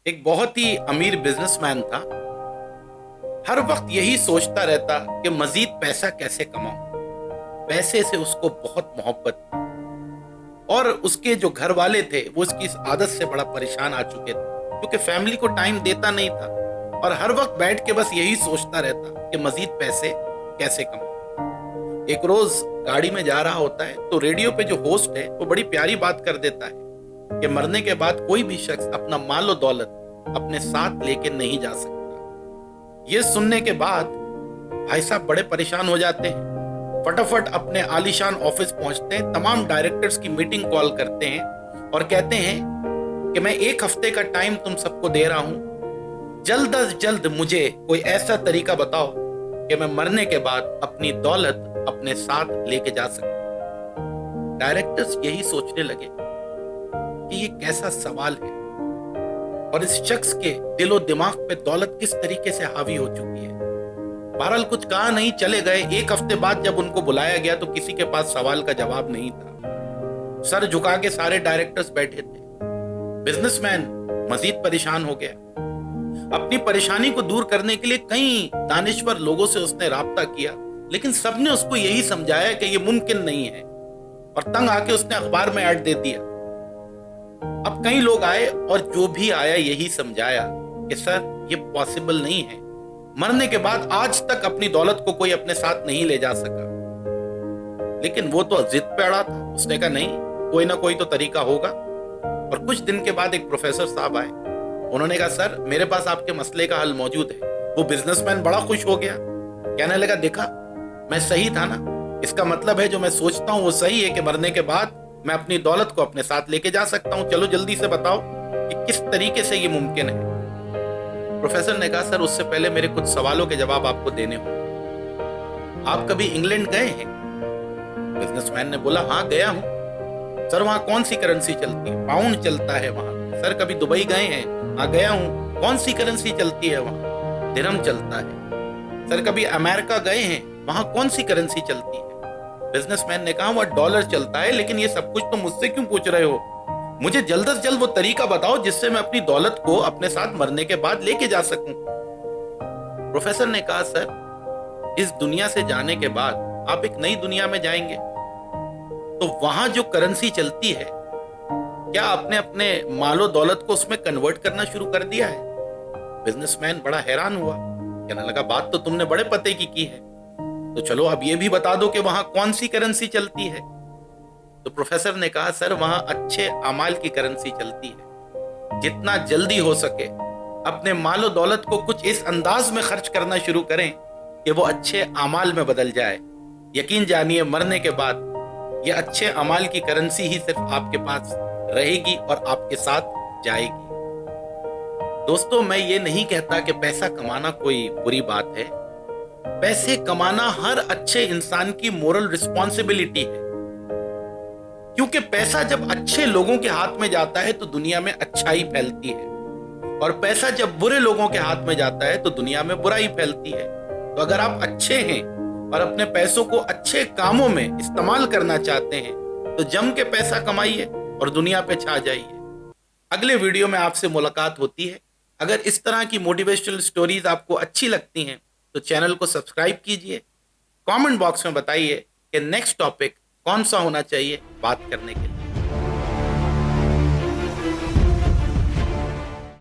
एक बहुत ही अमीर बिजनेसमैन था। हर वक्त यही सोचता रहता कि मजीद पैसा कैसे कमाऊं। पैसे से उसको बहुत मोहब्बत थी और उसके जो घर वाले थे वो उसकी इस आदत से बड़ा परेशान आ चुके थे, क्योंकि फैमिली को टाइम देता नहीं था और हर वक्त बैठ के बस यही सोचता रहता कि मजीद पैसे कैसे कमाऊं। एक रोज गाड़ी में जा रहा होता है तो रेडियो पे जो होस्ट है वो बड़ी प्यारी बात कर देता है कि मरने के बाद कोई भी शख्स अपना माल और दौलत अपने साथ लेके नहीं जा सकता। ये सुनने के बाद भाई साहब बड़े परेशान हो जाते हैं। फटाफट अपने आलीशान ऑफिस पहुंचते हैं, तमाम डायरेक्टर्स की मीटिंग कॉल करते हैं और कहते हैं कि मैं एक हफ्ते का टाइम तुम सबको दे रहा हूं, जल्द अज जल्द मुझे कोई ऐसा तरीका बताओ कि मैं मरने के बाद अपनी दौलत अपने साथ लेके जा सकूं। डायरेक्टर्स यही सोचने लगे कि ये कैसा सवाल है और इस शख्स के दिलो दिमाग पे दौलत किस तरीके से हावी हो चुकी है। बहरहाल कुछ कहा नहीं, चले गए। एक हफ्ते बाद जब उनको बुलाया गया तो किसी के पास सवाल का जवाब नहीं था। सर झुका के सारे डायरेक्टर्स बैठे थे। बिजनेसमैन मजीद परेशान हो गया। अपनी परेशानी को दूर करने के लिए कई दानिश्वर लोगों से उसने राब्ता किया, लेकिन सबने उसको यही समझाया कि यह मुमकिन नहीं है और तंग आके उसने अखबार में ऐड दे दिया। अब कई लोग आए और जो भी आया यही समझाया कि सर ये पॉसिबल नहीं है, मरने के बाद आज तक अपनी दौलत को कोई अपने साथ नहीं ले जा सका। लेकिन वो तो जिद पे अड़ा था। उसने कहा नहीं, कोई ना कोई तो तरीका होगा। और कुछ दिन के बाद एक प्रोफेसर साहब आए। उन्होंने कहा सर मेरे पास आपके मसले का हल मौजूद है। वो बिजनेसमैन बड़ा खुश हो गया, कहने लगा देखा मैं सही था ना, इसका मतलब है जो मैं सोचता हूं वो सही है कि मरने के बाद मैं अपनी दौलत को अपने साथ लेके जा सकता हूं। चलो जल्दी से बताओ कि किस तरीके से ये मुमकिन है। प्रोफेसर ने कहा सर उससे पहले मेरे कुछ सवालों के जवाब आपको देने होंगे। आप कभी इंग्लैंड गए हैं? बिजनेसमैन ने बोला हाँ गया हूं। सर वहां कौन सी करेंसी चलती है? पाउंड चलता है वहां। सर कभी दुबई गए हैं? हाँ गया हूं। कौन सी करेंसी चलती है वहां? दिरहम चलता है। सर कभी अमेरिका गए हैं? वहां कौन सी करेंसी चलती है? बिजनेसमैन ने कहा वह डॉलर चलता है। लेकिन ये सब कुछ तो मुझसे क्यों पूछ रहे हो? मुझे जल्द से जल्द वो तरीका बताओ जिससे मैं अपनी दौलत को अपने साथ मरने के बाद लेके जा सकूं। प्रोफेसर ने कहा सर इस दुनिया से जाने के बाद आप एक नई दुनिया में जाएंगे, तो वहां जो करेंसी चलती है क्या आपने अपने मालो दौलत को उसमें कन्वर्ट करना शुरू कर दिया है? बिजनेसमैन बड़ा हैरान हुआ, कहने लगा बात तो तुमने बड़े पते की है, तो चलो अब ये भी बता दो कि वहां कौन सी करेंसी चलती है। तो प्रोफेसर ने कहा सर वहां अच्छे अमाल की करेंसी चलती है। जितना जल्दी हो सके अपने मालो दौलत को कुछ इस अंदाज में खर्च करना शुरू करें कि वो अच्छे अमाल में बदल जाए। यकीन जानिए मरने के बाद ये अच्छे अमाल की करेंसी ही सिर्फ आपके पास रहेगी और आपके साथ जाएगी। दोस्तों मैं ये नहीं कहता कि पैसा कमाना कोई बुरी बात है। पैसे कमाना हर अच्छे इंसान की मोरल रिस्पॉन्सिबिलिटी है, क्योंकि पैसा जब अच्छे लोगों के हाथ में जाता है तो दुनिया में अच्छाई फैलती है, और पैसा जब बुरे लोगों के हाथ में जाता है तो दुनिया में बुराई फैलती है। तो अगर आप अच्छे हैं और अपने पैसों को अच्छे कामों में इस्तेमाल करना चाहते हैं तो जम के पैसा कमाइए और दुनिया पे छा जाइए। अगले वीडियो में आपसे मुलाकात होती है। अगर इस तरह की मोटिवेशनल स्टोरीज आपको अच्छी लगती हैं तो चैनल को सब्सक्राइब कीजिए। कमेंट बॉक्स में बताइए कि नेक्स्ट टॉपिक कौन सा होना चाहिए बात करने के लिए।